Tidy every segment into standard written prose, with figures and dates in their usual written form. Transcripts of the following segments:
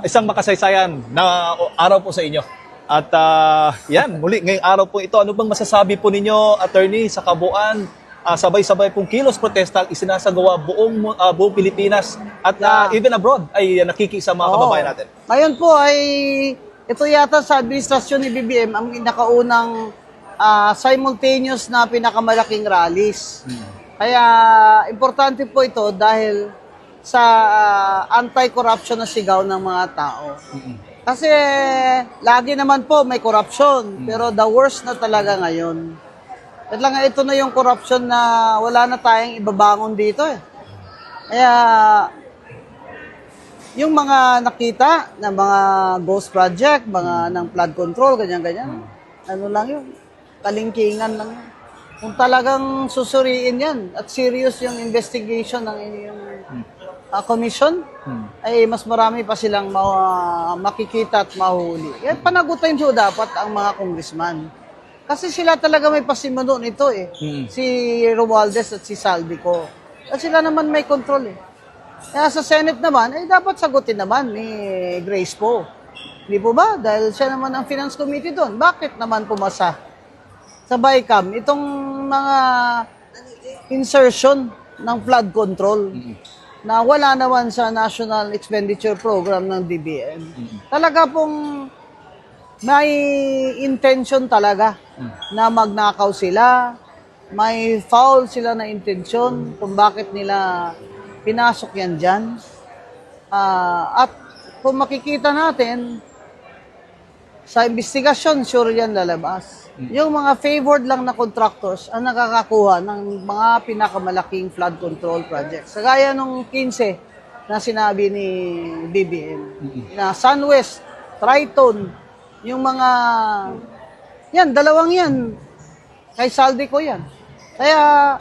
isang makasaysayan na araw po sa inyo. At yan, muli ngayong araw po ito, ano bang masasabi po ninyo, attorney, sa kabuuan? Sabay-sabay pong kilos protesta isinasagawa buong Pilipinas at even abroad ay nakikisa mga kababayan natin. Ngayon po ay ito yata sa administrasyon ni BBM ang pinakaunang simultaneous na pinakamalaking rallies. Kaya importante po ito dahil sa anti-corruption na sigaw ng mga tao. Kasi lagi naman po may corruption, pero the worst na talaga ngayon. At lang ito na yung corruption na wala na tayong ibabangon dito eh. Kaya yung mga nakita na mga ghost project, mga ng flood control, ganyan-ganyan, ano lang yun, kalingkingan lang yun. Kung talagang susuriin yan at serious yung investigation ng inyong commission, ay mas marami pa silang makikita at mahuli. Yan panagutin po dapat ang mga congressman. Kasi sila talaga may pasimuno nito eh. Si Romualdez at si Saldico. At sila naman may control eh. Kaya sa Senate naman, ay dapat sagutin naman ni Grace po. Hindi po ba? Dahil siya naman ang Finance Committee doon. Bakit naman pumasa sa BICAM itong mga insertion ng flood control na wala naman sa National Expenditure Program ng DBM. Talaga pong may intention talaga na magnakaw sila, may foul sila na intention kung bakit nila pinasok yan dyan. At kung makikita natin, sa investigasyon, sure yan lalabas. Yung mga favored lang na contractors ang nakakakuha ng mga pinakamalaking flood control projects. Kagaya nung 15 na sinabi ni BBM, na SunWest, Triton, yung mga, yan, dalawang yan, kay Saldico yan. Kaya,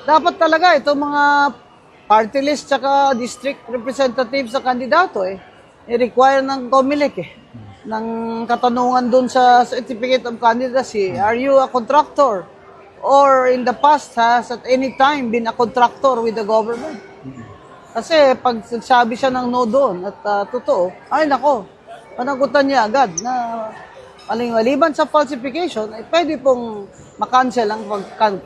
dapat talaga itong mga party list tsaka district representative sa kandidato i-require ng COMELEC ng katanungan dun sa Certificate of Candidacy. Are you a contractor? Or in the past has at any time been a contractor with the government? Kasi pag nagsabi siya ng no doon at totoo, ay nako, panagutan niya agad na maliban sa falsification, ay pwede pong makancel ang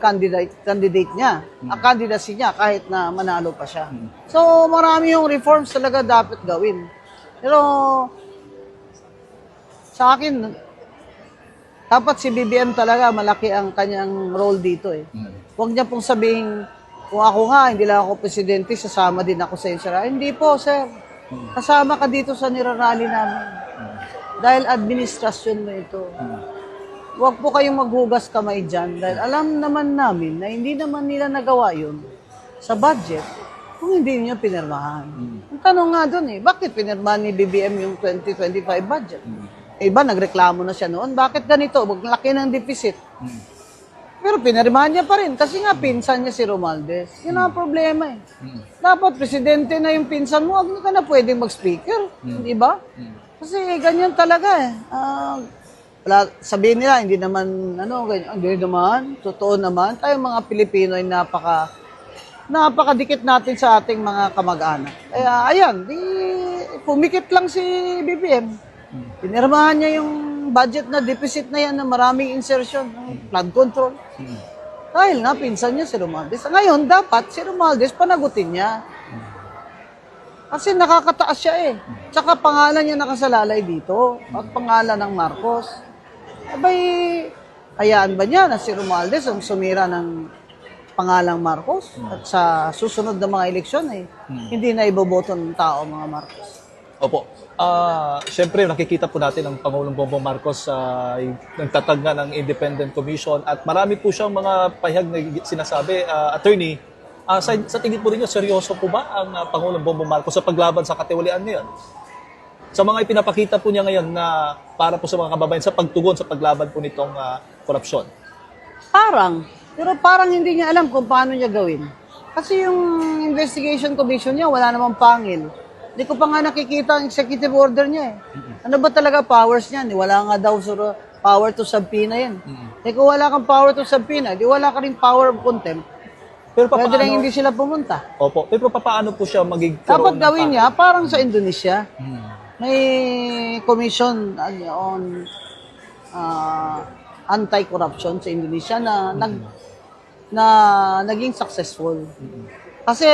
candidate niya, ang candidacy niya kahit na manalo pa siya. So marami yung reforms talaga dapat gawin. Pero sa akin, dapat si BBM talaga malaki ang kanyang role dito eh. Huwag niya pong sabihin, kung ako nga, hindi lang ako presidente, sasama din ako sa inyo. Hindi po, sir. Kasama ka dito sa nirarally namin. Dahil administrasyon mo ito. Huwag po kayong maghugas kamay dyan. Dahil alam naman namin na hindi naman nila nagawa yun sa budget kung hindi niyo pinirmahan. Ang tanong nga doon bakit pinirmahan ni BBM yung 2025 budget? Iba, nagreklamo na siya noon. Bakit ganito? Maglaki ng deficit. Pero pinirmahan niya pa rin. Kasi nga, pinsan niya si Romualdez. Yun ang problema Dapat, presidente na yung pinsan mo, huwag ka na pwedeng mag-speaker. Di ba? Kasi ganyan talaga sabihin nila, hindi naman, ganyan. Hindi naman, totoo naman. Tayo mga Pilipino ay napakadikit natin sa ating mga kamag-anak. Kaya, ayan, pumikit lang si BBM. Pinirmahan niya yung budget na deficit na yan na maraming insertion, flood control. Dahil nga, pinsan niya si Romualdez. Ngayon, dapat si Romualdez panagutin niya. Kasi nakakataas siya Tsaka pangalan niya nakasalalay dito at pangalan ng Marcos. Abay, hayaan ba niya na si Romualdez ang sumira ng pangalang Marcos? At sa susunod na mga eleksyon hindi na iboboto ng tao mga Marcos. Opo. Siyempre, nakikita po natin ang Pangulong Bongbong Marcos nagtatag nga ng Independent Commission at marami po siyang mga pahayag na sinasabi. Attorney, sa tingin po ninyo, seryoso po ba ang Pangulong Bongbong Marcos sa paglaban sa katiwalian ngayon? Sa mga ipinapakita po niya ngayon na para po sa mga kababayan sa pagtugon sa paglaban po nitong korupsyon? Pero parang hindi niya alam kung paano niya gawin. Kasi yung investigation commission niya, wala namang pangil. Hindi ko pa nga nakikita ang executive order niya Ano ba talaga powers niya? Wala nga daw power to subpoena yan. Kung wala kang power to subpoena, di wala ka rin power of contempt. Pero Pwede papaano, rin hindi sila pumunta. opo, pero papaano po siya magiging Dapat gawin niya parang sa Indonesia. Hmm. May commission on anti-corruption sa Indonesia na naging successful. Kasi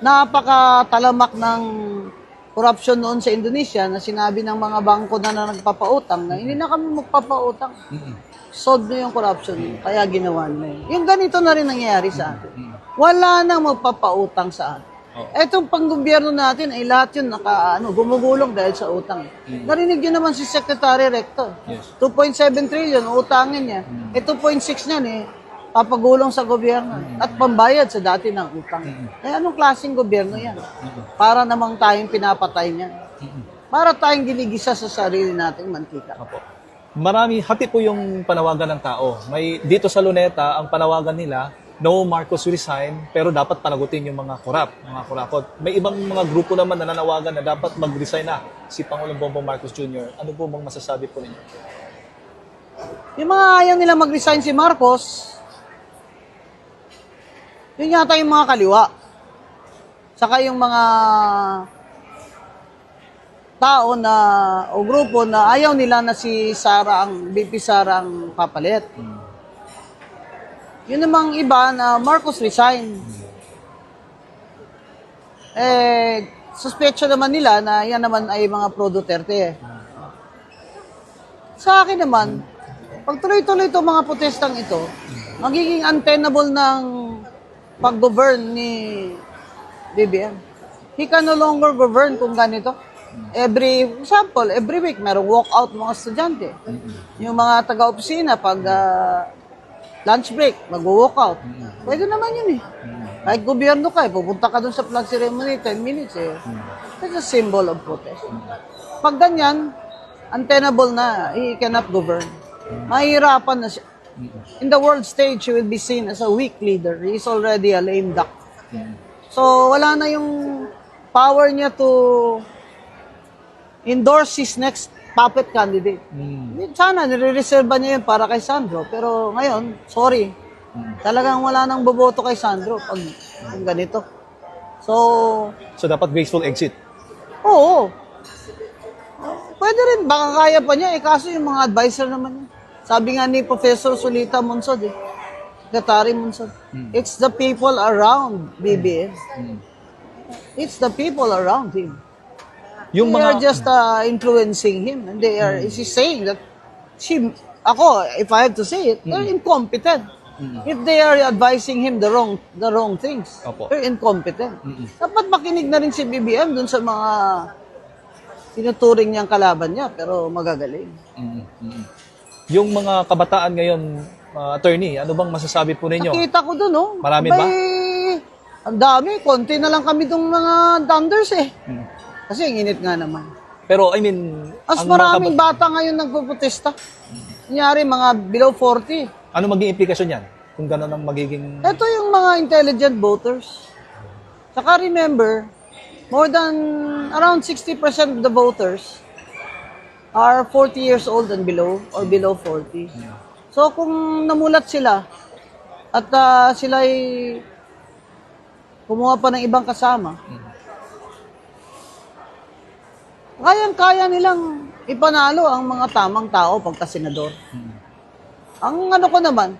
napakatalamak ng corruption noon sa Indonesia na sinabi ng mga bangko na nagpapautang na hindi na kami magpapautang. Solve na yung corruption. Kaya ginawa nila yun. Yung ganito na rin nangyayari sa atin. Wala nang magpapautang sa atin. Etong panggobyerno natin ay lahat yun gumugulong dahil sa utang. Narinig yun naman si Secretary Recto. Yes. 2.7 trillion utangin niya. 2.6 niyan papagulong sa gobyerno at pambayad sa dati ng utang. Anong klaseng gobyerno yan? Para namang tayong pinapatay niya. Para tayong giligisa sa sarili nating mantika. Opo. Hati po yung panawagan ng tao. Dito sa Luneta, ang panawagan nila, no Marcos resign, pero dapat panagutin yung mga kurakot. May ibang mga grupo naman na nanawagan na dapat mag-resign na si Pangulong Bongbong Marcos Jr. Ano po bang masasabi po ninyo? Yung mga ayaw nila mag-resign si Marcos, yun yata yung mga kaliwa. Saka yung mga tao o grupo na ayaw nila na si VP Sara ang papalit. Yun namang iba na Marcos resign. Suspecha naman nila na yan naman ay mga pro-Duterte. Sa akin naman, pag tuloy-tuloy itong mga protestang ito, magiging untenable ng pag-govern ni BBM. He can no longer govern kung ganito. Every week, merong walkout mga estudyante. Yung mga taga-opisina, pag lunch break, mag-walkout. Pwede naman yun Kahit gobyerno ka, pupunta ka dun sa flag ceremony, 10 minutes That's a symbol of protest. Pag ganyan, untenable na, he cannot govern. Mahihirapan na siya. In the world stage, he will be seen as a weak leader. He is already a lame duck. So, wala na yung power niya to endorse his next puppet candidate. Sana, nire-reserve niya yun para kay Sandro. Pero ngayon, sorry. Talagang wala nang boboto kay Sandro pag ganito. So dapat graceful exit. Oo. Pwede rin, baka kaya pa niya. Kaso yung mga advisor naman niya. Sabi nga ni Professor Solita Monsod, Gatari Monsod, it's the people around BBM. It's the people around him. Yung They mga are just influencing him. And they are, he's saying that, if I have to say it, they're incompetent. If they are advising him the wrong things, Opo. they're incompetent. Dapat makinig na rin si BBM dun sa mga tinuturing niyang kalaban niya, pero magagaling. Yung mga kabataan ngayon, attorney, ano bang masasabi po ninyo? Nakita ko dun, Marami ba? Ang dami, konti na lang kami dong mga thunders Kasi ang init nga naman. Pero I mean, Mas ang maraming bata ngayon nagpuprotesta. Kunyari, mga below 40. ano maging implikasyon yan? Kung gano'n ang magiging... Ito yung mga intelligent voters. Saka remember, more than around 60% of the voters are 40 years old and below or below 40. So kung namulat sila at sila ay kumuha pa ng ibang kasama, kayang-kaya nilang ipanalo ang mga tamang tao pagka senador. Ang ano ko naman,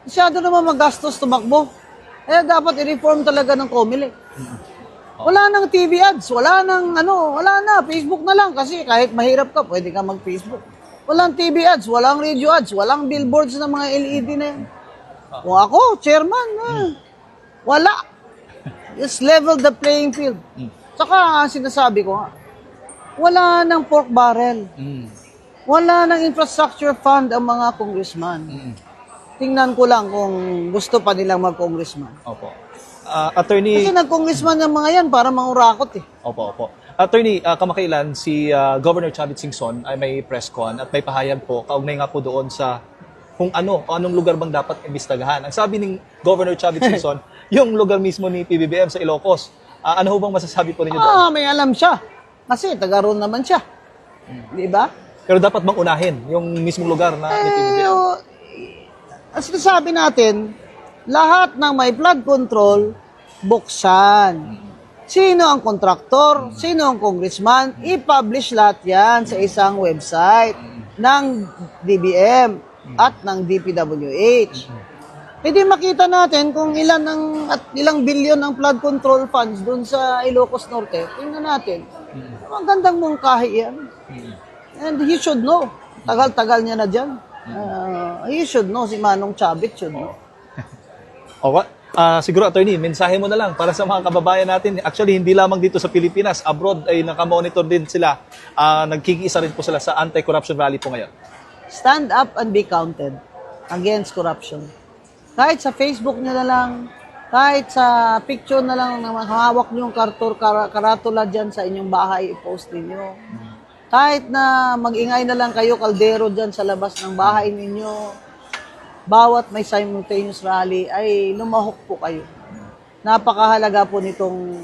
masyado naman magastos tumakbo. Dapat i-reform talaga ng COMELEC. Wala nang TV ads, wala na, Facebook na lang kasi kahit mahirap ka, pwede ka mag-Facebook. Walang TV ads, walang radio ads, walang billboards na mga LED na yan. Kung ako, chairman, wala. Just level the playing field. Saka sinasabi ko wala nang pork barrel. Wala nang infrastructure fund ang mga congressman. Tingnan ko lang kung gusto pa nilang mag-congressman. Opo. Attorney... Kasi nag-congressman ng mga yan para mangurakot Opo. Attorney, kamakailan si Governor Chavit Singson ay may press con at may pahayag po, kaugnay nga po doon sa kung anong lugar bang dapat imbestagahan. Ang sabi ng Governor Chavit Singson, yung lugar mismo ni PBBM sa Ilocos. Ano ho bang masasabi po ninyo doon? May alam siya. Kasi taga roon naman siya. Di ba? Pero dapat bang unahin yung mismong lugar na ni PBBM? Ang sinasabi natin, lahat ng may flood control, buksan. Sino ang kontraktor? Sino ang congressman? I-publish lahat yan sa isang website ng DBM at ng DPWH. Hindi makita natin kung ilang bilyon ang flood control funds doon sa Ilocos Norte. Tingnan natin. Ang gandang mungkahi yan. And he should know. Tagal-tagal niya na dyan. He should know. Si Manong Chavit should know. Okay. Siguro, attorney, mensahe mo na lang para sa mga kababayan natin. Actually, hindi lamang dito sa Pilipinas, abroad ay nakamonitor din sila. Nagkikiisa rin po sila sa anti-corruption rally po ngayon. Stand up and be counted against corruption. Kahit sa Facebook nyo na lang, kahit sa picture na lang na hawak nyo yung karatula dyan sa inyong bahay, i-post ninyo. Kahit na mag-ingay na lang kayo, kaldero dyan sa labas ng bahay ninyo, bawat may simultaneous rally ay lumahok po kayo. Napakahalaga po nitong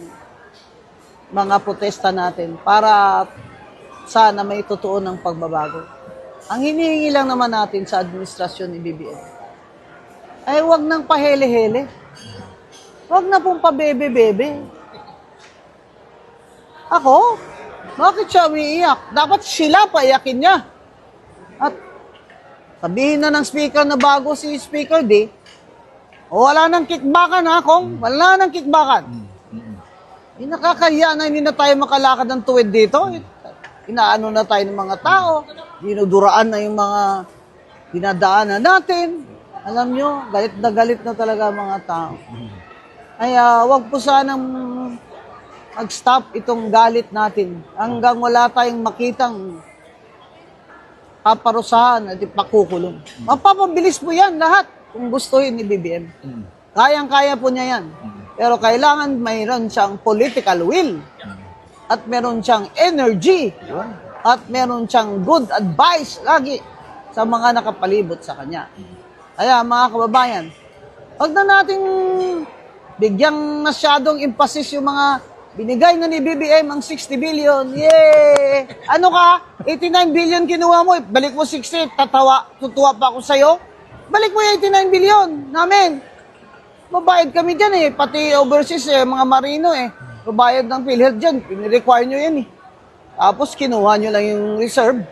mga protesta natin para sana may totoo ng pagbabago. Ang hinihingi lang naman natin sa administrasyon ni BBM ay huwag nang pahele-hele. Huwag na pong pabebe-bebe. Ako? Bakit siya umiiyak? Dapat sila paiyakin niya. At sabihin na ng speaker na bago si Speaker D, wala nang kickbackan ha, Kong? Wala nang kickbackan. Nakakahiya na hindi na tayo makalakad ng tuwid dito. Inaano na tayo ng mga tao. Dinuduraan na yung mga dinadaanan natin. Alam nyo, galit na talaga mga tao. Ay, wag po sanang mag-stop itong galit natin hanggang wala tayong makitang paparusahan at ipakukulong. Mapapabilis po yan lahat kung gustuhin ni BBM. Kayang-kaya po niya yan. Pero kailangan mayroon siyang political will at meron siyang energy at meron siyang good advice lagi sa mga nakapalibot sa kanya. Kaya mga kababayan, huwag na nating bigyang masyadong emphasis yung mga binigay na ni BBM ang 60 billion. Yay! Ano ka? 89 billion kinuha mo. Balik mo 60. Tutuwa pa ako sa'yo. Balik mo yung 89 billion namin. Mabayad kami dyan eh. Pati overseas mga marino eh. Mabayad ng PhilHealth dyan. Pinirequire nyo yan eh. Tapos kinuha nyo lang yung reserve.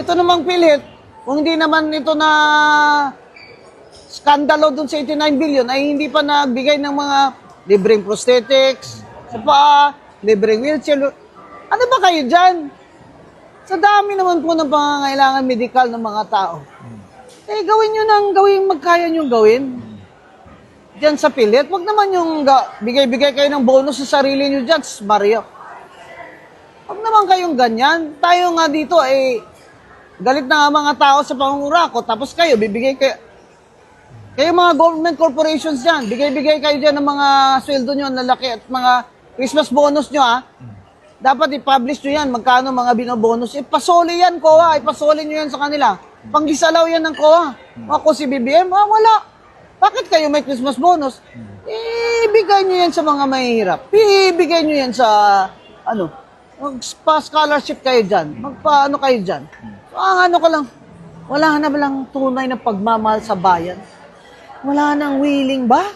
Ito namang PhilHealth. Kung hindi naman ito na skandalo dun sa 89 billion ay hindi pa nagbigay ng mga libreng prosthetics, sa paa, libreng wheelchair. Ano ba kayo dyan? Sa dami naman po ng pangangailangan medikal ng mga tao. Gawin nyo nang gawin, magkaya nyo gawin. Diyan sa PhilHealth, wag naman yung bigay-bigay kayo ng bonus sa sarili nyo dyan, Mario. Wag naman kayong ganyan. Tayo nga dito galit na nga mga tao sa pangungurako, tapos kayo, bibigay kayo mga government corporations dyan, bigay-bigay kayo dyan ng mga sweldo nyo na laki at mga Christmas bonus nyo Dapat i-publish nyo yan, magkano mga binobonus. Ipasoli yan, COA, ipasoli nyo yan sa kanila. Panggisalaw yan ng COA. Ako si BBM, wala. Bakit kayo may Christmas bonus? Ibigay nyo yan sa mga mahihirap. Ibigay nyo yan sa, magpa-scholarship kayo dyan. Magpa-ano kayo dyan. Ang ano ka lang, wala na ba lang tunay na pagmamahal sa bayan? Wala nang willing ba?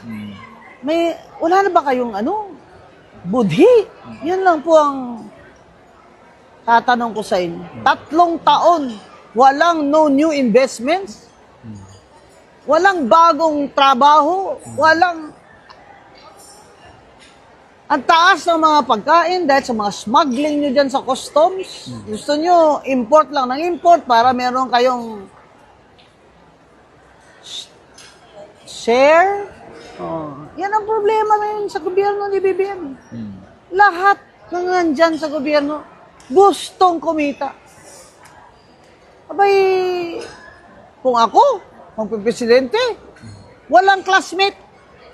Wala na ba kayong budhi? Yan lang po ang tatanong ko sa inyo. 3 taon, walang no new investments, walang bagong trabaho, ang taas ng mga pagkain dahil sa mga smuggling nyo dyan sa customs. Gusto nyo, import lang ng import para meron kayong share. Yan ang problema ngayon sa gobyerno ni BBM. Lahat ng nandyan sa gobyerno gustong kumita. Abay, kung ako, magpipresidente, walang classmate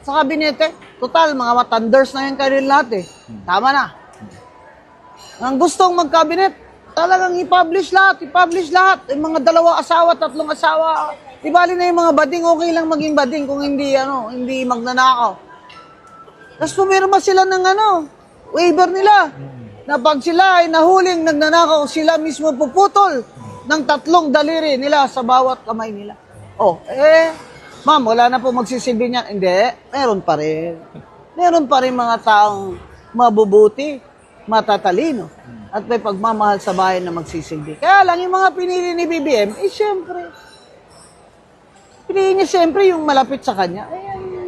sa kabinete. Total, mga matanders na yan kayo lahat Tama na. Ang gustong magkabinet, talagang i-publish lahat. Yung mga 2 asawa, 3 asawa, ibali na yung mga bading, okay lang maging bading kung hindi magnanakaw. Tapos pumirma sila ng waiver nila. Na pag sila ay nahuling nagnanakaw, sila mismo puputol ng 3 daliri nila sa bawat kamay nila. Ma'am, wala na po magsisilbi niyan. Hindi, meron pa rin. Meron pa rin mga taong mabubuti, matatalino, at may pagmamahal sa bayan na magsisilbi. Kaya lang, yung mga pinili ni BBM, syempre, pinili niya syempre yung malapit sa kanya.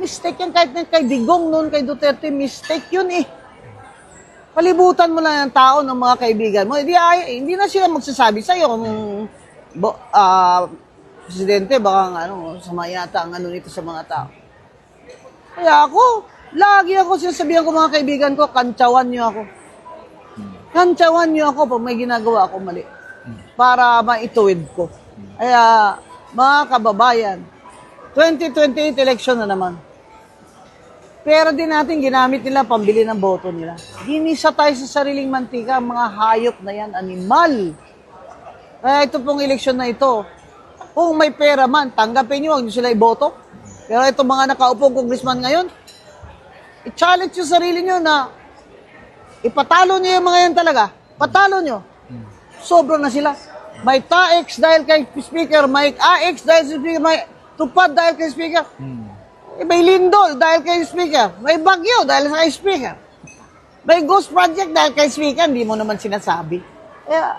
Mistake yan kahit kay Digong noon, kay Duterte, mistake yun eh. Palibutan mo lang ang tao ng mga kaibigan mo. Hindi na sila magsasabi sa'yo kung presidente, baka sama yata ang nito sa mga tao. Kaya lagi ako sinasabihan ko mga kaibigan ko, kantsawan niyo ako. Kantsawan niyo ako pag may ginagawa ako mali. Para maituwid ko. Kaya, mga kababayan, 2028 election na naman. Pera din natin ginamit nila pambili ng boto nila. Ginisa tayo sa sariling mantika, mga hayop na yan, animal. Kaya ito pong eleksyon na ito, kung may pera man, tanggapin nyo, huwag nyo sila iboto. Pero itong mga nakaupong congressman ngayon, i-challenge yung sarili nyo na ipatalo nyo yung mga yan talaga. Patalo nyo. Sobra na sila. May TAEX dahil kay speaker, may AX dahil kay speaker, may tupad dahil kay speaker. May lindol dahil kay speaker. May bagyo dahil kay speaker. May ghost project dahil kay speaker. Hindi mo naman sinasabi. Kaya,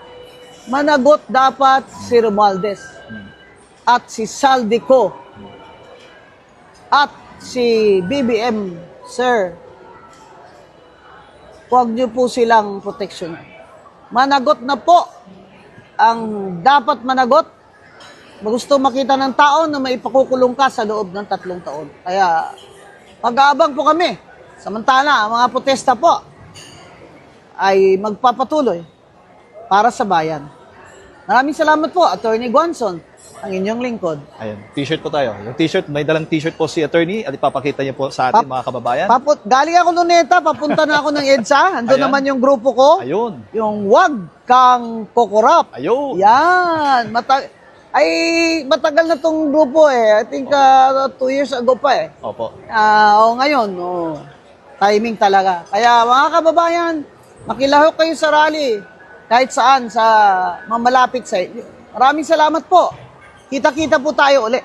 managot dapat si Romualdez at si Saldico at si BBM, sir. Huwag niyo po silang proteksyon. Managot na po ang dapat managot. Gusto makita ng tao na may ipakukulong ka sa loob ng 3 taon. Kaya, mag-aabang po kami. Samantala, ang mga protesta po ay magpapatuloy para sa bayan. Maraming salamat po, Attorney Guanzon, ang inyong lingkod. Ayun, t-shirt po tayo. Yung t-shirt, may dalang t-shirt po si attorney at ipapakita niyo po sa atin mga kababayan. Galing ako Luneta, papunta na ako ng EDSA. Ando Ayan. naman yung grupo ko. Ayun. Yung Wag Kang Kokorap. Ayun. Yan. Matagal na tong grupo eh. I think 2 years ago pa eh. Opo. Ngayon, timing talaga. Kaya mga kababayan, makilahok kayo sa rally. Kahit saan, sa mamalapit sa inyo. Maraming salamat po. Kita-kita po tayo uli.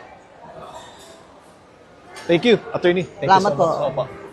Thank you, attorney. Thank Salamat you so much. po. Opo.